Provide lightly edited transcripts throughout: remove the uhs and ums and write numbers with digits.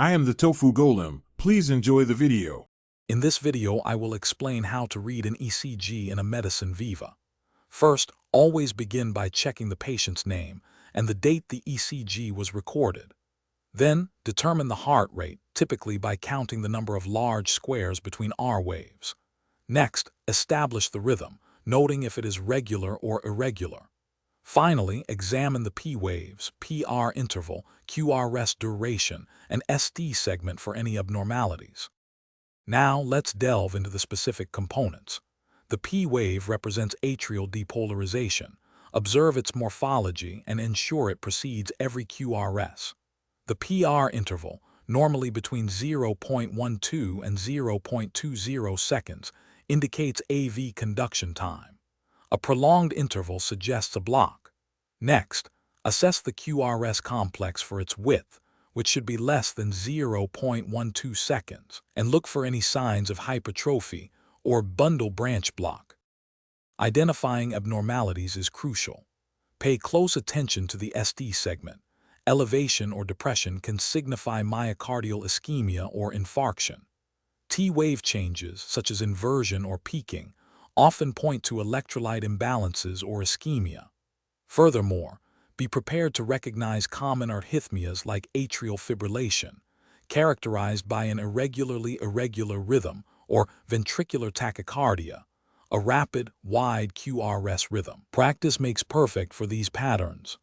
I am the Tofu Golem. Please enjoy the video. In this video, I will explain how to read an ECG in a medicine Viva. First, always begin by checking the patient's name and the date the ECG was recorded. Then, determine the heart rate, typically by counting the number of large squares between R waves. Next, establish the rhythm, noting if it is regular or irregular. Finally, examine the P waves, PR interval, QRS duration, and ST segment for any abnormalities. Now, let's delve into the specific components. The P wave represents atrial depolarization. Observe its morphology and ensure it precedes every QRS. The PR interval, normally between 0.12 and 0.20 seconds, indicates AV conduction time. A prolonged interval suggests a block. Next, assess the QRS complex for its width, which should be less than 0.12 seconds, and look for any signs of hypertrophy or bundle branch block. Identifying abnormalities is crucial. Pay close attention to the ST segment. Elevation or depression can signify myocardial ischemia or infarction. T-wave changes, such as inversion or peaking, often point to electrolyte imbalances or ischemia. Furthermore, be prepared to recognize common arrhythmias like atrial fibrillation, characterized by an irregular rhythm, or ventricular tachycardia, a rapid, wide QRS rhythm. Practice makes perfect for these patterns.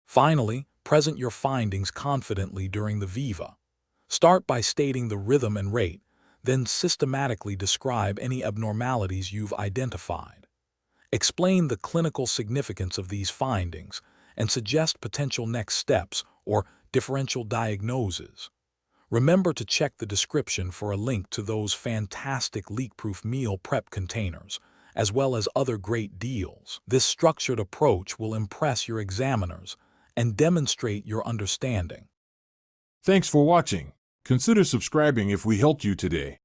Finally, present your findings confidently during the Viva. Start by stating the rhythm and rate, then systematically describe any abnormalities you've identified. Explain the clinical significance of these findings and suggest potential next steps or differential diagnoses. Remember to check the description for a link to those fantastic leak-proof meal prep containers, as well as other great deals. This structured approach will impress your examiners and demonstrate your understanding. Thanks for watching. Consider subscribing if we helped you today.